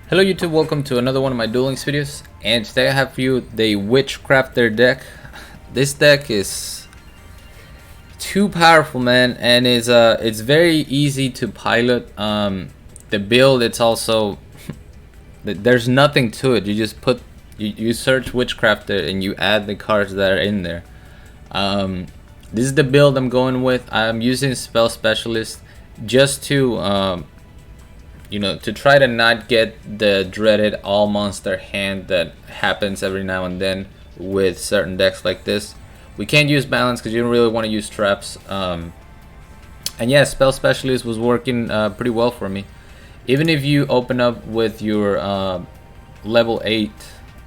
Hello YouTube, welcome to another one of my Duel Links videos, and today I have for you the Witchcrafter deck. This deck is too powerful, man, and it's very easy to pilot. The build, it's also there's nothing to it. You just you search Witchcrafter and you add the cards that are in there. This is the build I'm going with. I'm using Spell Specialist just to to try to not get the dreaded all monster hand that happens every now and then with certain decks like this. We can't use balance because you don't really want to use traps. And yeah, Spell Specialist was working pretty well for me. Even if you open up with your level 8,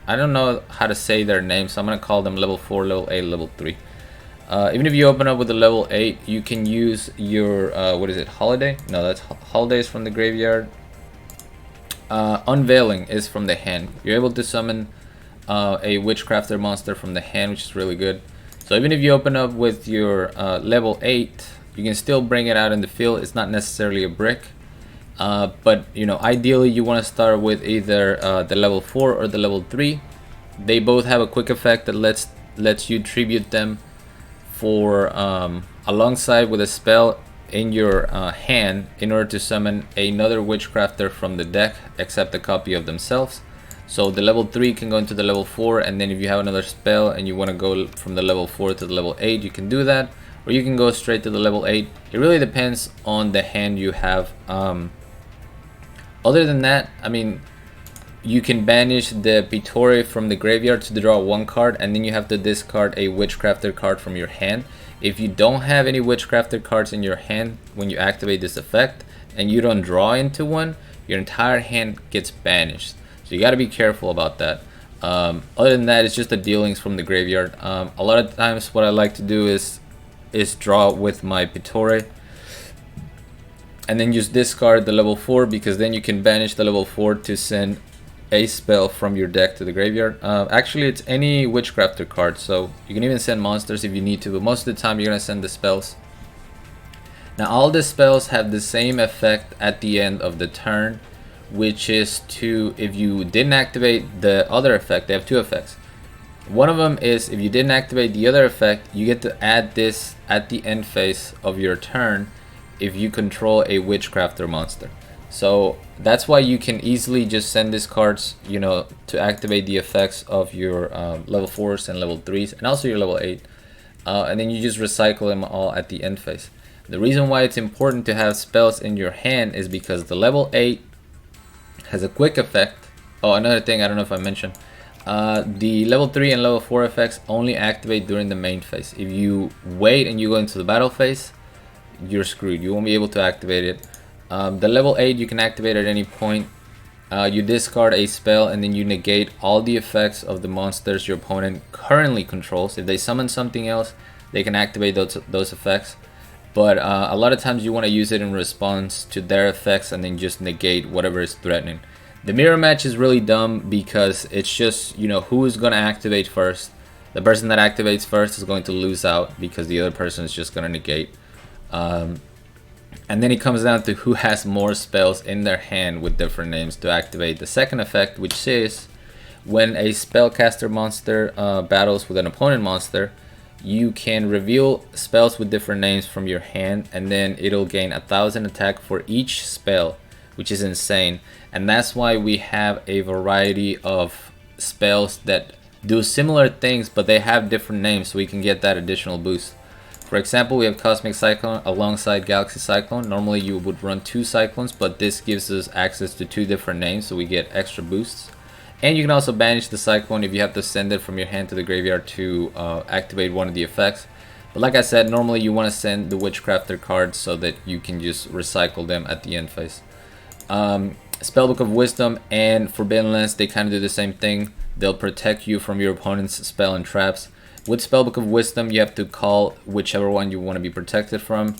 I don't know how to say their names, so I'm going to call them level 4, level 8, level 3. Even if you open up with a level 8, you can use your, what is it, Holiday? No, that's Holidays from the graveyard. Unveiling is from the hand. You're able to summon a Witchcrafter monster from the hand, which is really good. So even if you open up with your level 8, you can still bring it out in the field. It's not necessarily a brick. But, ideally you want to start with either the level 4 or the level 3. They both have a quick effect that lets you tribute them for alongside with a spell in your hand in order to summon another Witchcrafter from the deck, except a copy of themselves. So the level 3 can go into the level 4, and then if you have another spell and you want to go from the level 4 to the level 8, you can do that, or you can go straight to the level 8. It really depends on the hand you have. Other than that, I mean, you can banish the Pitore from the graveyard to draw one card, and then you have to discard a Witchcrafter card from your hand. If you don't have any Witchcrafter cards in your hand when you activate this effect, and you don't draw into one, your entire hand gets banished. So you got to be careful about that. Other than that, it's just the Duel Links from the graveyard. A lot of times what I like to do is draw with my Pitore, and then just discard the level 4, because then you can banish the level 4 to send a spell from your deck to the graveyard. Actually, it's any Witchcrafter card, so you can even send monsters if you need to, but most of the time you're gonna send the spells. Now all the spells have the same effect at the end of the turn, which is to, if you didn't activate the other effect, they have two effects. One of them is if you didn't activate the other effect, you get to add this at the end phase of your turn if you control a Witchcrafter monster. So that's why you can easily just send these cards, to activate the effects of your level 4s and level 3s, and also your level 8. And then you just recycle them all at the end phase. The reason why it's important to have spells in your hand is because the level 8 has a quick effect. Oh, another thing, I don't know if I mentioned. The level 3 and level 4 effects only activate during the main phase. If you wait and you go into the battle phase, you're screwed. You won't be able to activate it. The level 8 you can activate at any point. You discard a spell and then you negate all the effects of the monsters your opponent currently controls. If they summon something else, they can activate those effects. But a lot of times you want to use it in response to their effects and then just negate whatever is threatening. The mirror match is really dumb because it's just, who is going to activate first. The person that activates first is going to lose out because the other person is just going to negate. And then it comes down to who has more spells in their hand with different names to activate the second effect, which is when a spellcaster monster battles with an opponent monster, you can reveal spells with different names from your hand, and then it'll gain 1,000 attack for each spell, which is insane. And that's why we have a variety of spells that do similar things, but they have different names, so we can get that additional boost. For example, we have Cosmic Cyclone alongside Galaxy Cyclone. Normally you would run 2 Cyclones, but this gives us access to 2 different names, so we get extra boosts. And you can also banish the Cyclone if you have to send it from your hand to the graveyard to activate one of the effects. But like I said, normally you want to send the Witchcrafter cards so that you can just recycle them at the end phase. Spellbook of Wisdom and Forbidden Lens, they kind of do the same thing. They'll protect you from your opponent's spell and traps. With Spellbook of Wisdom, you have to call whichever one you want to be protected from,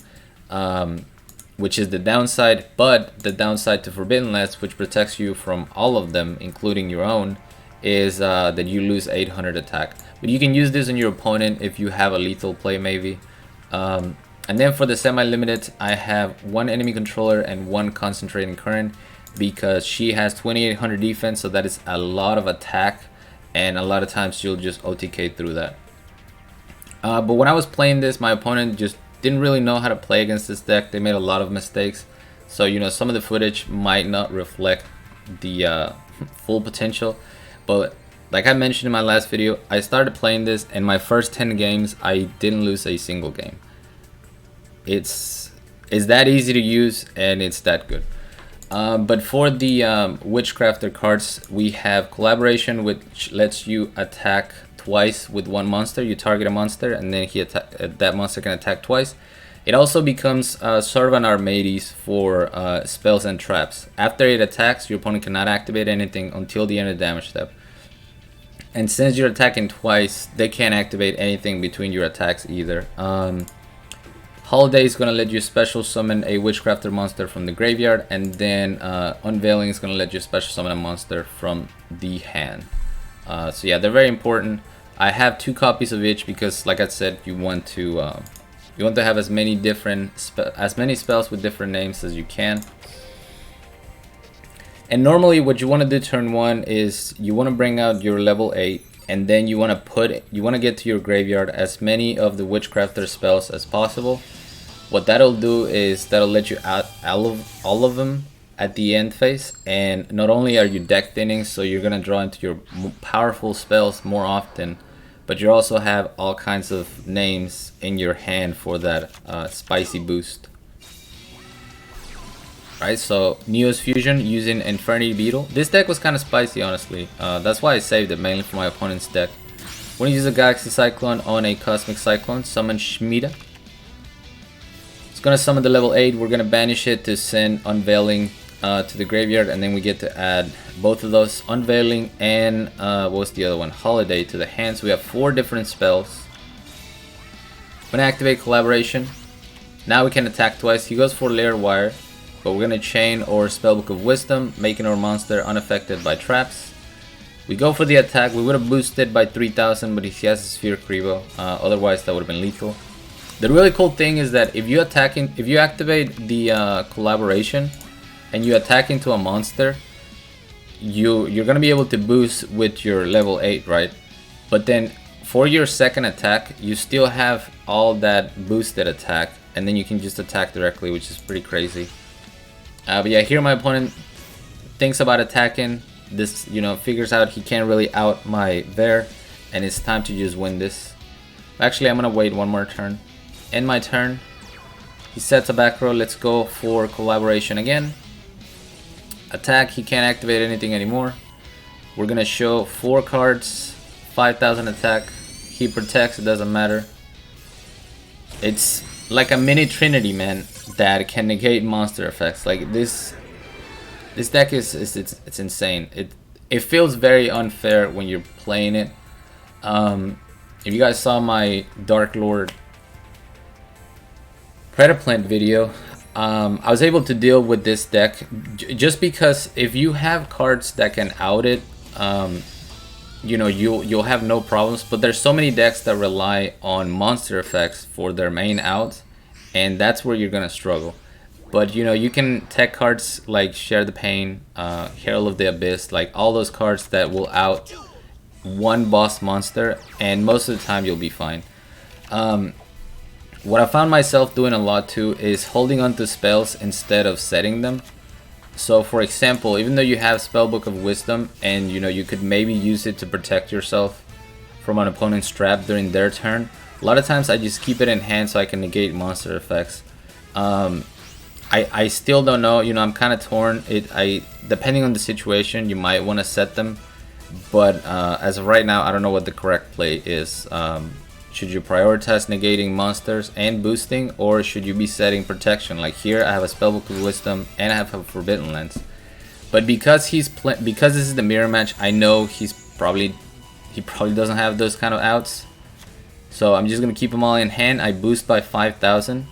which is the downside. But the downside to Forbidden Lens, which protects you from all of them, including your own, is that you lose 800 attack. But you can use this on your opponent if you have a lethal play, maybe. And then for the semi-limited, I have 1 enemy controller and 1 concentrating current. because she has 2800 defense, so that is a lot of attack, and a lot of times she'll just OTK through that. But when I was playing this, my opponent just didn't really know how to play against this deck. They made a lot of mistakes, so you know, some of the footage might not reflect the full potential. But like I mentioned in my last video, I started playing this, and my first 10 games I didn't lose a single game. It's that easy to use, and it's that good. But for the Witchcrafter cards, we have Collaboration, which lets you attack twice with one monster. You target a monster, and then that monster can attack twice. It also becomes sort of an Armades for spells and traps. After it attacks, your opponent cannot activate anything until the end of the damage step. And since you're attacking twice, they can't activate anything between your attacks either. Holiday is going to let you special summon a Witchcrafter monster from the graveyard, and then Unveiling is going to let you special summon a monster from the hand. So yeah, they're very important. I have 2 copies of each because, like I said, you want to have as many spells with different names as you can. And normally, what you want to do turn 1 is you want to bring out your level 8, and then you want to get to your graveyard as many of the Witchcrafter spells as possible. What that'll do is that'll let you out all of them at the end phase, and not only are you deck thinning, so you're gonna draw into your powerful spells more often, but you also have all kinds of names in your hand for that spicy boost. Right, so Neo's Fusion using Infernity Beetle. This deck was kind of spicy, honestly. That's why I saved it, mainly for my opponent's deck. When you use a Galaxy Cyclone on a Cosmic Cyclone, summon Shemitah. It's gonna summon the level 8. We're gonna banish it to send Unveiling to the graveyard, and then we get to add both of those, Unveiling and what was the other one, Holiday, to the hand. So we have 4 different spells. We're gonna activate Collaboration. Now we can attack twice. He goes for Layered Wire, but we're gonna chain or Spellbook of Wisdom, making our monster unaffected by traps. We go for the attack. We would have boosted by 3000, but he has a Sphere Kribo. Otherwise, that would have been lethal. The really cool thing is that if you activate the Collaboration and you attack into a monster, you're gonna be able to boost with your level 8, right? But then for your second attack, you still have all that boosted attack, and then you can just attack directly, which is pretty crazy. But yeah, here my opponent thinks about attacking this, you know, figures out he can't really out my Bear, and it's time to just win this. Actually, I'm gonna wait one more turn. End my turn. He sets a back row. Let's go for Collaboration again. Attack. He can't activate anything anymore. We're gonna show 4 cards, 5000 attack. He protects. It doesn't matter. It's like a mini Trinity, man, that can negate monster effects. Like this deck is it's insane. It feels very unfair when you're playing it. If you guys saw my Dark Lord Predaplant video, I was able to deal with this deck just because if you have cards that can out it, you know, you'll have no problems. But there's so many decks that rely on monster effects for their main out, and that's where you're gonna struggle. But you know, you can tech cards like Share the Pain, Herald of the Abyss, like all those cards that will out one boss monster, and most of the time you'll be fine. What I found myself doing a lot too is holding on to spells instead of setting them. So for example, even though you have Spellbook of Wisdom, and you know, you could maybe use it to protect yourself from an opponent's trap during their turn, a lot of times I just keep it in hand so I can negate monster effects. I still don't know, you know, I'm kind of torn. Depending on the situation, you might want to set them, but as of right now, I don't know what the correct play is. Should you prioritize negating monsters and boosting, or should you be setting protection? Like here, I have a Spellbook of Wisdom and I have a Forbidden Lens. But because because this is the mirror match, I know he probably doesn't have those kind of outs. So I'm just gonna keep them all in hand. I boost by 5000.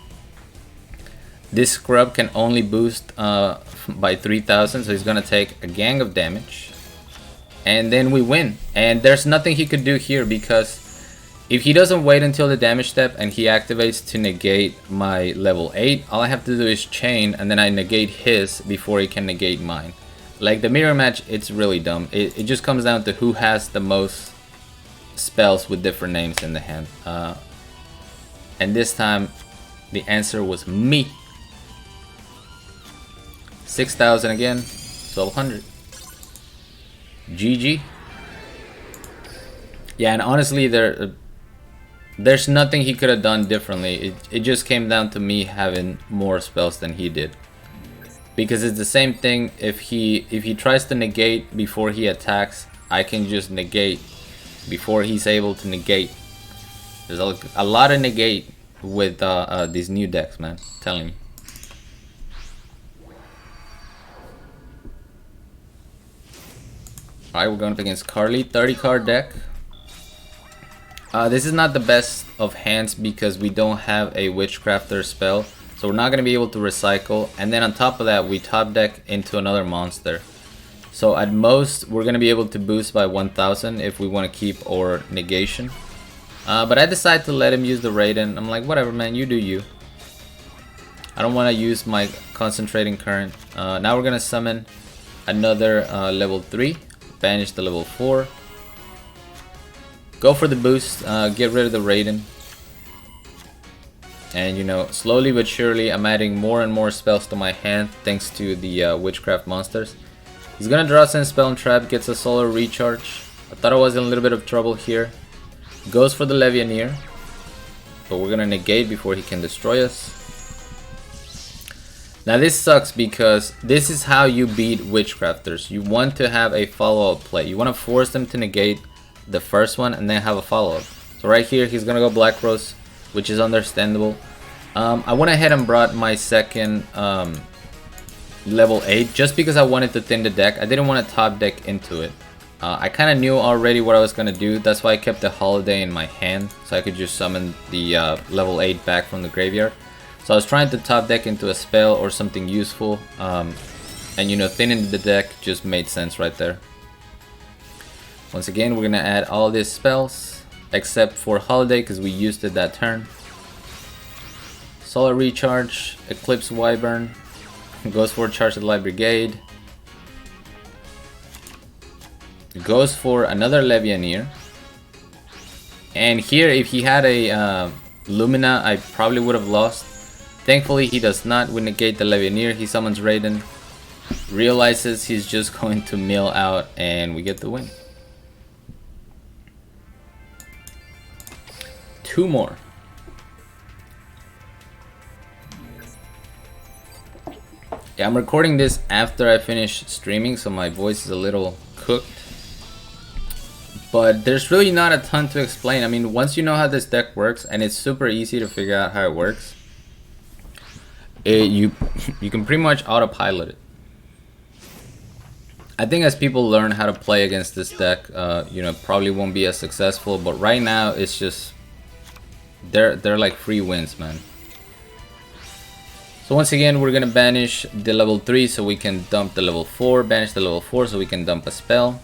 This scrub can only boost by 3000, so he's gonna take a gang of damage, and then we win. And there's nothing he could do here because If he doesn't wait until the damage step and he activates to negate my level 8, all I have to do is chain and then I negate his before he can negate mine. Like the mirror match, it's really dumb. It just comes down to who has the most spells with different names in the hand. And this time, the answer was me. 6,000 again, 1,200. GG. Yeah, and honestly, there's nothing he could have done differently. It just came down to me having more spells than he did. Because it's the same thing, if he tries to negate before he attacks, I can just negate before he's able to negate. There's a lot of negate with these new decks, man. I'm telling you. Alright, we're going up against Carly, 30 card deck. This is not the best of hands because we don't have a Witchcrafter spell. So we're not going to be able to recycle. And then on top of that, we top deck into another monster. So at most, we're going to be able to boost by 1,000 if we want to keep our negation. But I decided to let him use the Raiden. I'm like, whatever, man, you do you. I don't want to use my concentrating current. Now we're going to summon another level 3. Banish the level 4. Go for the boost. Get rid of the Raiden. And you know, slowly but surely I'm adding more and more spells to my hand thanks to the witchcraft monsters. He's gonna draw Send Spell and Trap, gets a solar recharge. I thought I was in a little bit of trouble here. Goes for the Levianeer, but we're gonna negate before he can destroy us. Now this sucks because this is how you beat Witchcrafters. You want to have a follow-up play. You want to force them to negate the first one and then have a follow-up. So right here he's gonna go Black Rose, which is understandable. I went ahead and brought my second level 8 just because I wanted to thin the deck. I didn't want to top deck into it. I kind of knew already what I was going to do. That's why I kept the Holiday in my hand so I could just summon the level 8 back from the graveyard. So I was trying to top deck into a spell or something useful. And you know, thinning the deck just made sense right there. Once again, we're going to add all these spells except for Holiday because we used it that turn. Solar Recharge, Eclipse Wyvern, goes for Charge the Light Brigade, goes for another Levianeer, and here if he had a Lumina I probably would have lost. Thankfully he does not. We negate the Levianeer, he summons Raiden, realizes he's just going to mill out, and we get the win. 2 more. Yeah, I'm recording this after I finish streaming, so my voice is a little cooked. But there's really not a ton to explain. I mean, once you know how this deck works, and it's super easy to figure out how it works, you can pretty much autopilot it. I think as people learn how to play against this deck, you know, probably won't be as successful. But right now, it's just they're like free wins, man. So once again, we're gonna banish the level 3 so we can dump the level 4, banish the level 4 so we can dump a spell.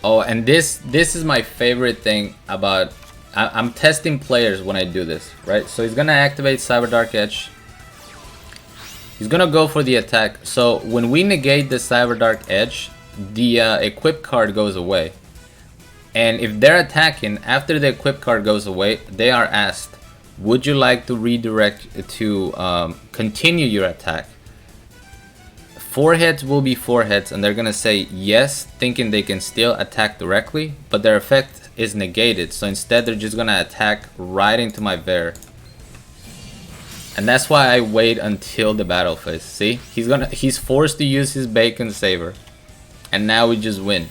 Oh, and this is my favorite thing about, I'm testing players when I do this, right? So he's gonna activate Cyber Dark Edge. He's gonna go for the attack. So when we negate the Cyber Dark Edge, the equip card goes away. And if they're attacking, after the equip card goes away, they are asked, would you like to redirect to continue your attack? 4 hits will be 4 hits, and they're gonna say yes, thinking they can still attack directly, but their effect is negated. So instead, they're just gonna attack right into my Bear. And that's why I wait until the battle phase. See, he's forced to use his Bacon Saver, and now we just win.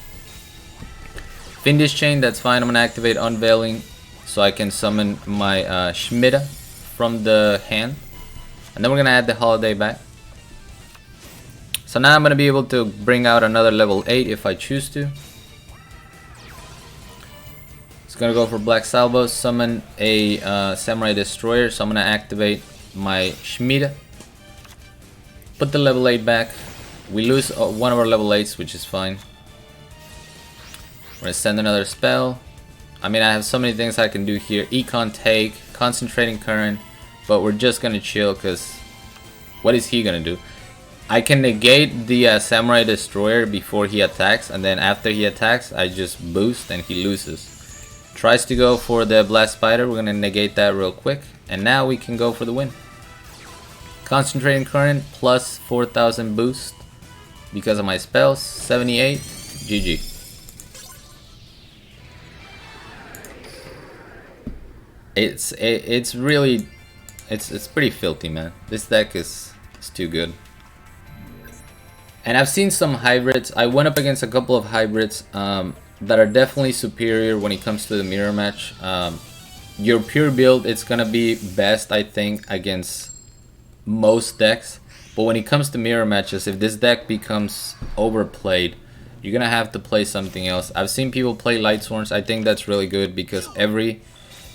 Fiendish Chain, that's fine. I'm gonna activate Unveiling so I can summon my Schmida from the hand, and then we're gonna add the Holiday back. So now I'm gonna be able to bring out another level 8 if I choose to. It's gonna go for Black Salvo, summon a Samurai Destroyer. So I'm gonna activate my Schmida, put the level 8 back. We lose one of our level 8s, which is fine. We're gonna send another spell. I mean, I have so many things I can do here. Econ take, concentrating current, but we're just gonna chill because what is he gonna do? I can negate the Samurai Destroyer before he attacks, and then after he attacks, I just boost and he loses. Tries to go for the Blast Spider. We're gonna negate that real quick, and now we can go for the win. Concentrating current plus 4,000 boost because of my spells. 78. GG. It's really it's pretty filthy, man. This deck is too good. And I've seen some hybrids. I went up against a couple of hybrids that are definitely superior when it comes to the mirror match. Your pure build, it's gonna be best, I think, against most decks. But when it comes to mirror matches, if this deck becomes overplayed, you're gonna have to play something else. I've seen people play Light Sworns. I think that's really good because every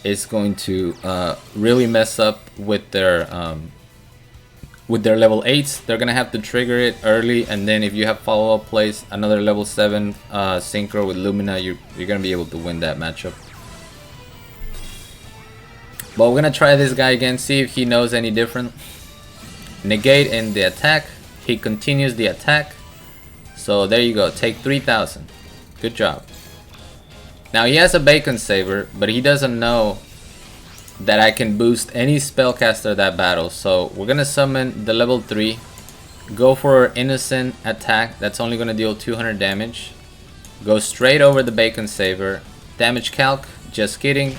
is going to really mess up with their level 8s. They're gonna have to trigger it early, and then if you have follow-up plays, another level 7 synchro with Lumina, you're gonna be able to win that matchup. But we're gonna try this guy again, see if he knows any different. Negate in the attack. He continues the attack. So there you go. Take 3,000. Good job. Now he has a Bacon Saber, but he doesn't know that I can boost any spellcaster that battles. So we're gonna summon the level 3. Go for innocent attack. That's only gonna deal 200 damage. Go straight over the Bacon Saber. Damage calc. Just kidding.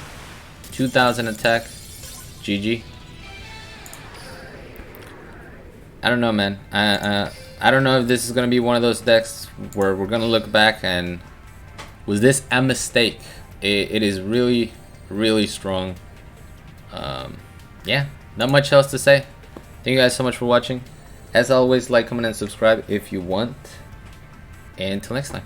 2,000 attack. GG. I don't know, man. I don't know if this is gonna be one of those decks where we're gonna look back and was this a mistake? It is really, really strong. Yeah, not much else to say. Thank you guys so much for watching. As always, like, comment, and subscribe if you want. And until next time.